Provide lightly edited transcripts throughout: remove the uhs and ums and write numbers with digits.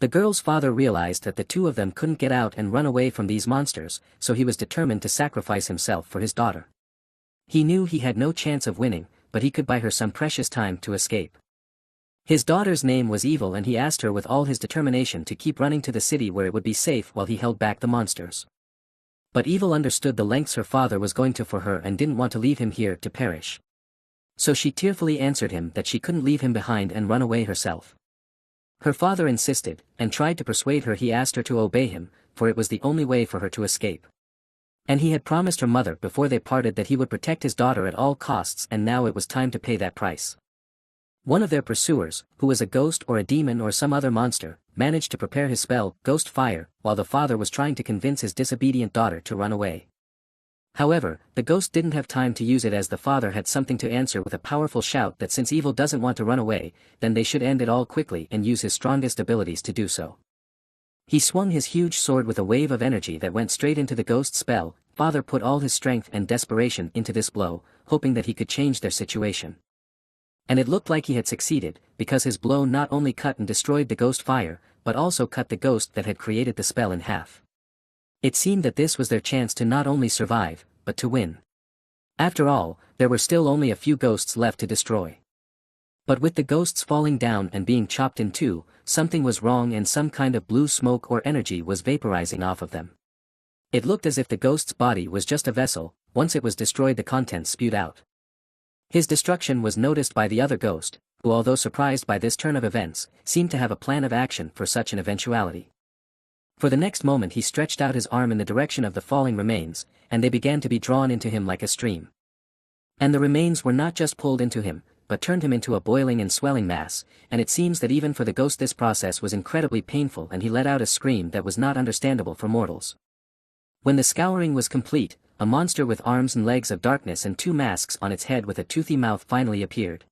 The girl's father realized that the two of them couldn't get out and run away from these monsters, so he was determined to sacrifice himself for his daughter. He knew he had no chance of winning, but he could buy her some precious time to escape. His daughter's name was Evil, and he asked her with all his determination to keep running to the city where it would be safe while he held back the monsters. But Evil understood the lengths her father was going to for her and didn't want to leave him here to perish. So she tearfully answered him that she couldn't leave him behind and run away herself. Her father insisted, and tried to persuade her. He asked her to obey him, for it was the only way for her to escape. And he had promised her mother before they parted that he would protect his daughter at all costs, and now it was time to pay that price. One of their pursuers, who was a ghost or a demon or some other monster, managed to prepare his spell, Ghost Fire, while the father was trying to convince his disobedient daughter to run away. However, the ghost didn't have time to use it, as the father had something to answer with a powerful shout that since Evil doesn't want to run away, then they should end it all quickly and use his strongest abilities to do so. He swung his huge sword with a wave of energy that went straight into the ghost's spell. Father put all his strength and desperation into this blow, hoping that he could change their situation. And it looked like he had succeeded, because his blow not only cut and destroyed the Ghost Fire, but also cut the ghost that had created the spell in half. It seemed that this was their chance to not only survive, but to win. After all, there were still only a few ghosts left to destroy. But with the ghosts falling down and being chopped in two, something was wrong, and some kind of blue smoke or energy was vaporizing off of them. It looked as if the ghost's body was just a vessel. Once it was destroyed, the contents spewed out. His destruction was noticed by the other ghost, who, although surprised by this turn of events, seemed to have a plan of action for such an eventuality. For the next moment he stretched out his arm in the direction of the falling remains, and they began to be drawn into him like a stream. And the remains were not just pulled into him, but turned him into a boiling and swelling mass, and it seems that even for the ghost this process was incredibly painful, and he let out a scream that was not understandable for mortals. When the scouring was complete, a monster with arms and legs of darkness and two masks on its head with a toothy mouth finally appeared.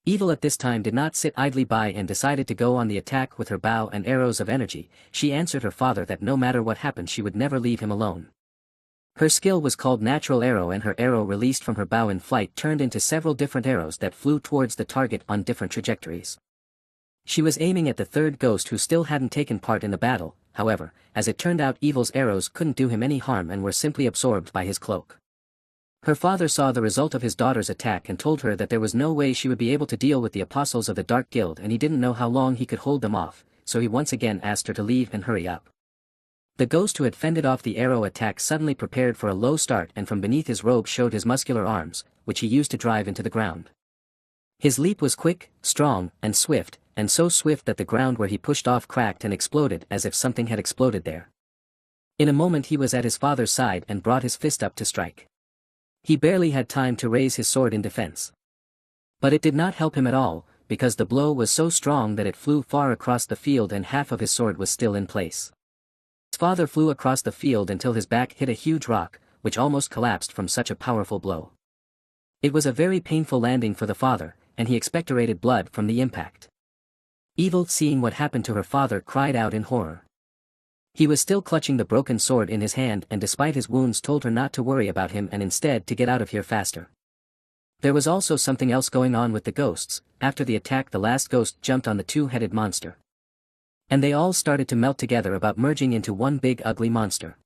Evil at this time did not sit idly by and decided to go on the attack with her bow and arrows of energy. She answered her father that no matter what happened she would never leave him alone. Her skill was called Natural Arrow, and her arrow released from her bow in flight turned into several different arrows that flew towards the target on different trajectories. She was aiming at the third ghost, who still hadn't taken part in the battle. However, as it turned out, Evil's arrows couldn't do him any harm and were simply absorbed by his cloak. Her father saw the result of his daughter's attack and told her that there was no way she would be able to deal with the apostles of the Dark Guild, and he didn't know how long he could hold them off, so he once again asked her to leave and hurry up. The ghost who had fended off the arrow attack suddenly prepared for a low start, and from beneath his robe showed his muscular arms, which he used to drive into the ground. His leap was quick, strong, and swift, and so swift that the ground where he pushed off cracked and exploded as if something had exploded there. In a moment he was at his father's side and brought his fist up to strike. He barely had time to raise his sword in defense. But it did not help him at all, because the blow was so strong that it flew far across the field and half of his sword was still in place. His father flew across the field until his back hit a huge rock, which almost collapsed from such a powerful blow. It was a very painful landing for the father, and he expectorated blood from the impact. Evil, seeing what happened to her father, cried out in horror. He was still clutching the broken sword in his hand, and despite his wounds told her not to worry about him and instead to get out of here faster. There was also something else going on with the ghosts. After the attack, the last ghost jumped on the two-headed monster. And they all started to melt together, about merging into one big ugly monster.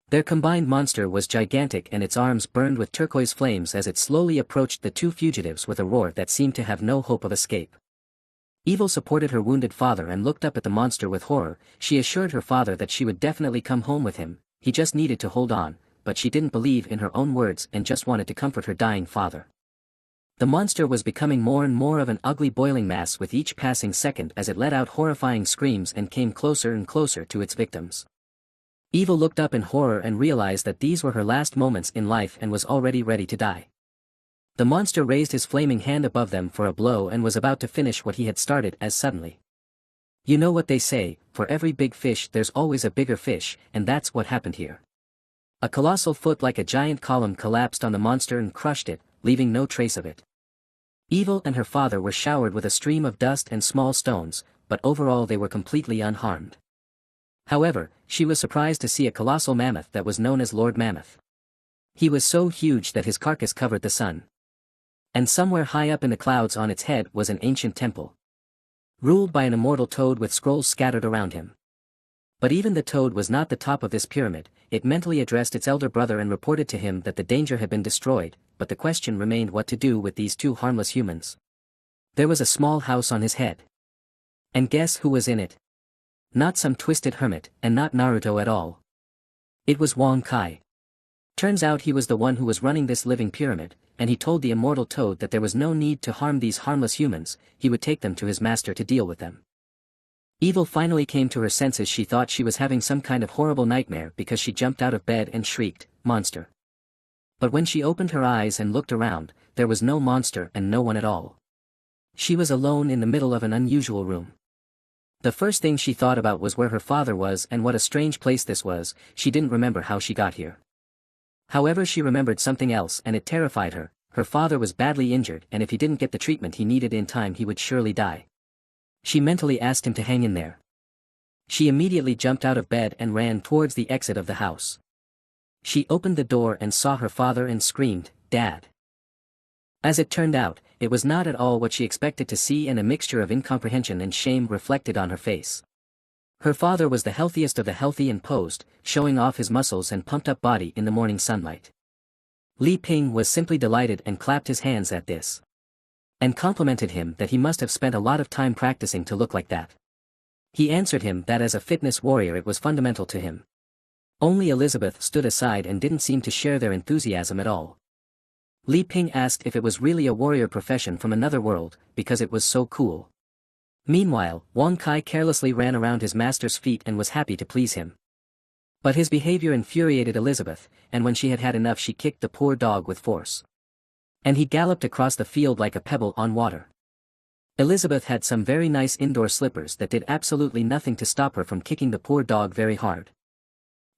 Their combined monster was gigantic, and its arms burned with turquoise flames as it slowly approached the two fugitives with a roar that seemed to have no hope of escape. Evil supported her wounded father and looked up at the monster with horror. She assured her father that she would definitely come home with him, he just needed to hold on, but she didn't believe in her own words and just wanted to comfort her dying father. The monster was becoming more and more of an ugly boiling mass with each passing second as it let out horrifying screams and came closer and closer to its victims. Evil looked up in horror and realized that these were her last moments in life and was already ready to die. The monster raised his flaming hand above them for a blow and was about to finish what he had started as suddenly. You know what they say, for every big fish there's always a bigger fish, and that's what happened here. A colossal foot like a giant column collapsed on the monster and crushed it, leaving no trace of it. Evil and her father were showered with a stream of dust and small stones, but overall they were completely unharmed. However, she was surprised to see a colossal mammoth that was known as Lord Mammoth. He was so huge that his carcass covered the sun. And somewhere high up in the clouds on its head was an ancient temple. ruled by an immortal toad with scrolls scattered around him. But even the toad was not the top of this pyramid. It mentally addressed its elder brother and reported to him that the danger had been destroyed, but the question remained what to do with these two harmless humans. There was a small house on his head. And guess who was in it? Not some twisted hermit, and not Naruto at all. It was Wong Kai. Turns out he was the one who was running this living pyramid, and he told the immortal toad that there was no need to harm these harmless humans, he would take them to his master to deal with them. Evil finally came to her senses. She thought she was having some kind of horrible nightmare because she jumped out of bed and shrieked, "Monster!" But when she opened her eyes and looked around, there was no monster and no one at all. She was alone in the middle of an unusual room. The first thing she thought about was where her father was and what a strange place this was. She didn't remember how she got here. However, she remembered something else and it terrified her. Her father was badly injured, and if he didn't get the treatment he needed in time he would surely die. She mentally asked him to hang in there. She immediately jumped out of bed and ran towards the exit of the house. She opened the door and saw her father and screamed, "Dad!" As it turned out, it was not at all what she expected to see, and a mixture of incomprehension and shame reflected on her face. Her father was the healthiest of the healthy and posed, showing off his muscles and pumped-up body in the morning sunlight. Li Ping was simply delighted and clapped his hands at this. And complimented him that he must have spent a lot of time practicing to look like that. He answered him that as a fitness warrior it was fundamental to him. Only Elizabeth stood aside and didn't seem to share their enthusiasm at all. Li Ping asked if it was really a warrior profession from another world, because it was so cool. Meanwhile, Wong Kai carelessly ran around his master's feet and was happy to please him. But his behavior infuriated Elizabeth, and when she had had enough she kicked the poor dog with force. And he galloped across the field like a pebble on water. Elizabeth had some very nice indoor slippers that did absolutely nothing to stop her from kicking the poor dog very hard.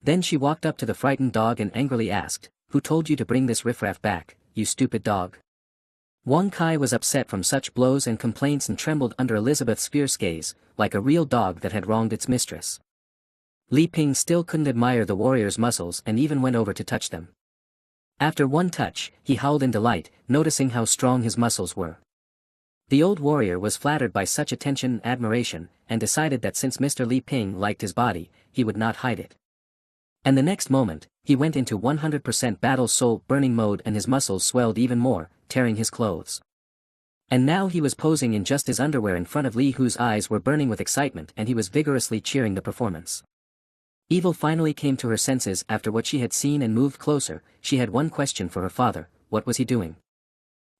Then she walked up to the frightened dog and angrily asked, "Who told you to bring this riffraff back, you stupid dog?" Wong Kai was upset from such blows and complaints and trembled under Elizabeth's fierce gaze, like a real dog that had wronged its mistress. Li Ping still couldn't admire the warrior's muscles and even went over to touch them. After one touch, he howled in delight, noticing how strong his muscles were. The old warrior was flattered by such attention and admiration, and decided that since Mr. Li Ping liked his body, he would not hide it. And the next moment, he went into 100% battle soul burning mode and his muscles swelled even more, tearing his clothes. And now he was posing in just his underwear in front of Li, whose eyes were burning with excitement, and he was vigorously cheering the performance. Evil finally came to her senses after what she had seen and moved closer. She had one question for her father: what was he doing?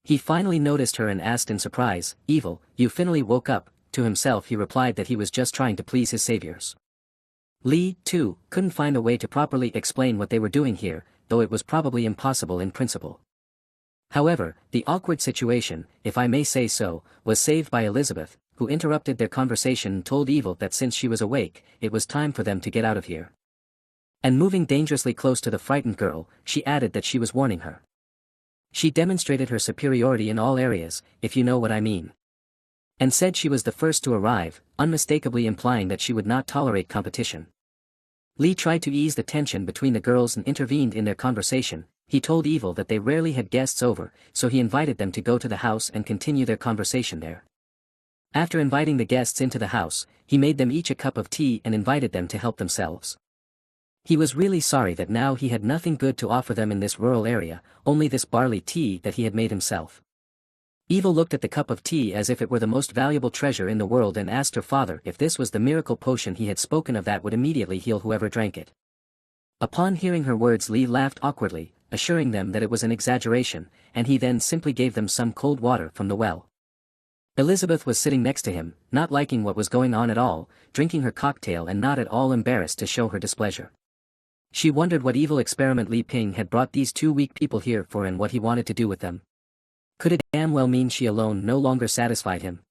He finally noticed her and asked in surprise, "Evil, you finally woke up." To himself he replied that he was just trying to please his saviors. Li, too, couldn't find a way to properly explain what they were doing here, though it was probably impossible in principle. However, the awkward situation, if I may say so, was saved by Elizabeth, who interrupted their conversation and told Evil that since she was awake, it was time for them to get out of here. And moving dangerously close to the frightened girl, she added that she was warning her. She demonstrated her superiority in all areas, if you know what I mean. And said she was the first to arrive, unmistakably implying that she would not tolerate competition. Li tried to ease the tension between the girls and intervened in their conversation. He told Evil that they rarely had guests over, so he invited them to go to the house and continue their conversation there. After inviting the guests into the house, he made them each a cup of tea and invited them to help themselves. He was really sorry that now he had nothing good to offer them in this rural area, only this barley tea that he had made himself. Evil looked at the cup of tea as if it were the most valuable treasure in the world and asked her father if this was the miracle potion he had spoken of that would immediately heal whoever drank it. Upon hearing her words, Li laughed awkwardly, assuring them that it was an exaggeration, and he then simply gave them some cold water from the well. Elizabeth was sitting next to him, not liking what was going on at all, drinking her cocktail and not at all embarrassed to show her displeasure. She wondered what evil experiment Li Ping had brought these two weak people here for and what he wanted to do with them. Could it damn well mean she alone no longer satisfied him?